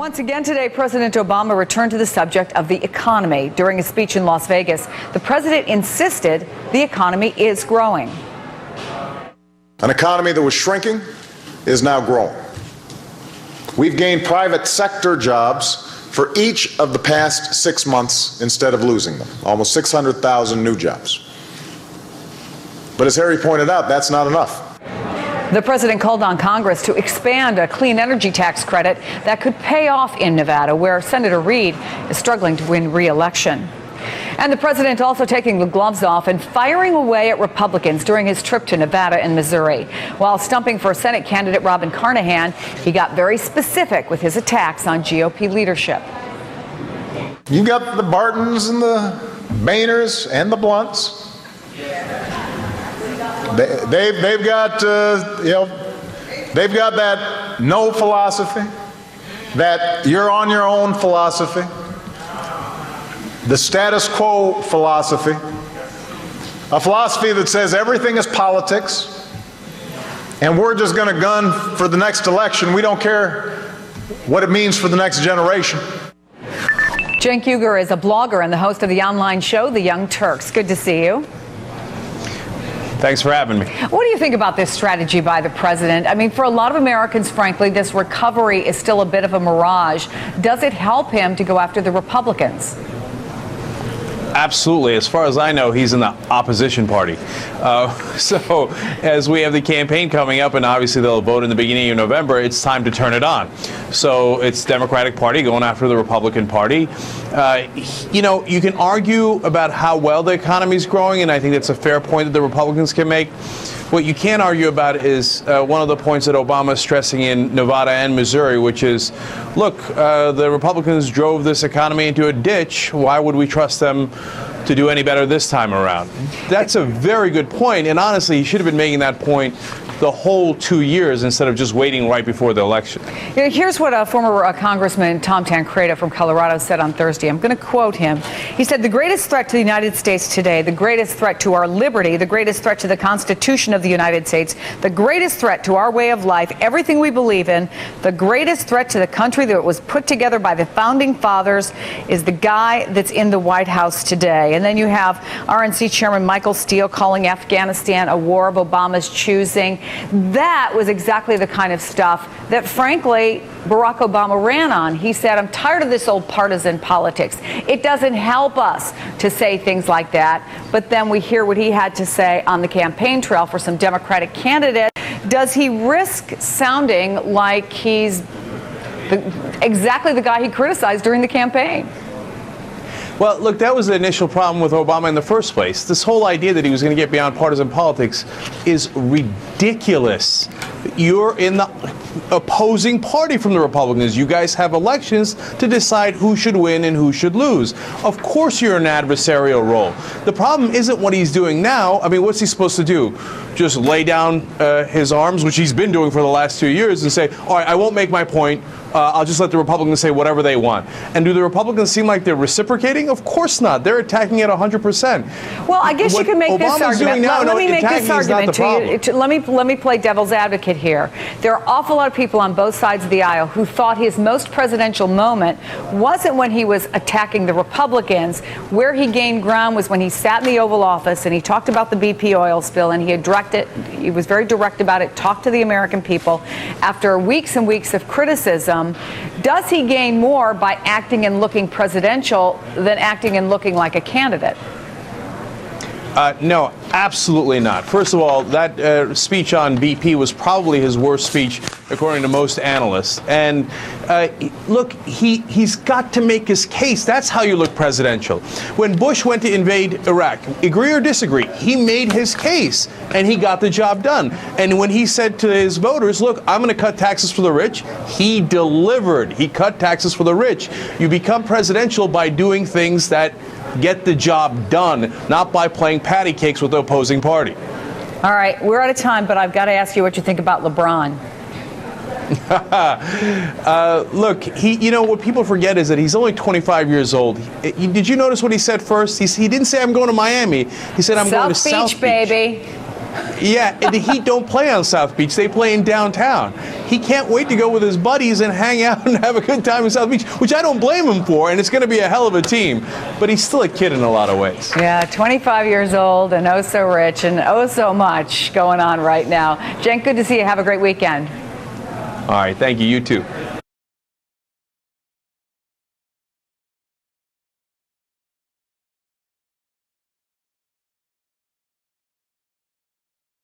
Once again today, President Obama returned to the subject of the economy. During a speech in Las Vegas, the president insisted the economy is growing. An economy that was shrinking is now growing. We've gained private sector jobs for each of the past 6 months instead of losing them, almost 600,000 new jobs. But as Harry pointed out, that's not enough. The president called on Congress to expand a clean energy tax credit that could pay off in Nevada, where Senator Reid is struggling to win re-election. And the president also taking the gloves off and firing away at Republicans during his trip to Nevada and Missouri. While stumping for Senate candidate Robin Carnahan, he got very specific with his attacks on GOP leadership. You got the Bartons and the Boehners and the Blunts. They've got that no philosophy, that you're on your own philosophy, the status quo philosophy, a philosophy that says everything is politics and we're just going to gun for the next election. We don't care what it means for the next generation. Cenk is a blogger and the host of the online show, The Young Turks. Good to see you. Thanks for having me. What do you think about this strategy by the president? I mean, for a lot of Americans, frankly, this recovery is still a bit of a mirage. Does it help him to go after the Republicans? Absolutely. As far as I know, he's in the opposition party. So as we have the campaign coming up, and obviously they'll vote in the beginning of November, it's time to turn it on. So it's Democratic Party going after the Republican Party. You can argue about how well the economy is growing, and I think that's a fair point that the Republicans can make. What you can't argue about is one of the points that Obama is stressing in Nevada and Missouri, which is, look, the Republicans drove this economy into a ditch. Why would we trust them to do any better this time around? That's a very good point, and honestly, he should have been making that point the whole 2 years instead of just waiting right before the election. Here's what former Congressman Tom Tancreda from Colorado said on Thursday. I'm going to quote him. He said, "The greatest threat to the United States today, the greatest threat to our liberty, the greatest threat to the Constitution of the United States, the greatest threat to our way of life, everything we believe in, the greatest threat to the country that was put together by the founding fathers is the guy that's in the White House today." And then you have RNC Chairman Michael Steele calling Afghanistan a war of Obama's choosing. That was exactly the kind of stuff that, frankly, Barack Obama ran on. He said, "I'm tired of this old partisan politics. It doesn't help us to say things like that." But then we hear what he had to say on the campaign trail for some Democratic candidates. Does he risk sounding like he's exactly the guy he criticized during the campaign? Well, look, that was the initial problem with Obama in the first place. This whole idea that he was going to get beyond partisan politics is ridiculous. You're in the opposing party from the Republicans. You guys have elections to decide who should win and who should lose. Of course you're in an adversarial role. The problem isn't what he's doing now. I mean, what's he supposed to do? Just lay down his arms, which he's been doing for the last 2 years, and say, all right, I won't make my point. I'll just let the Republicans say whatever they want. And do the Republicans seem like they're reciprocating? Of course not. They're attacking it 100%. Well, I guess you can make this argument. Let me make this argument to you. Let me play devil's advocate here. There are an awful lot of people on both sides of the aisle who thought his most presidential moment wasn't when he was attacking the Republicans. Where he gained ground was when he sat in the Oval Office and he talked about the BP oil spill, and he was very direct about it, talked to the American people. After weeks and weeks of criticism, does he gain more by acting and looking presidential than acting and looking like a candidate? No, absolutely not. First of all, that speech on BP was probably his worst speech, according to most analysts. And look, he's got to make his case. That's how you look presidential. When Bush went to invade Iraq, agree or disagree, he made his case, and he got the job done. And when he said to his voters, look, I'm going to cut taxes for the rich, he delivered. He cut taxes for the rich. You become presidential by doing things that get the job done, not by playing patty cakes with the opposing party. All right, we're out of time, but I've got to ask you what you think about LeBron. Look, what people forget is that he's only 25 years old. Did you notice what he said first? He didn't say, I'm going to Miami. He said, I'm going to South Beach. Baby. Yeah, and the Heat don't play on South Beach. They play in downtown. He can't wait to go with his buddies and hang out and have a good time in South Beach, which I don't blame him for, and it's going to be a hell of a team. But he's still a kid in a lot of ways. Yeah, 25 years old and oh so rich and oh so much going on right now. Cenk, good to see you. Have a great weekend. All right, thank you. You too.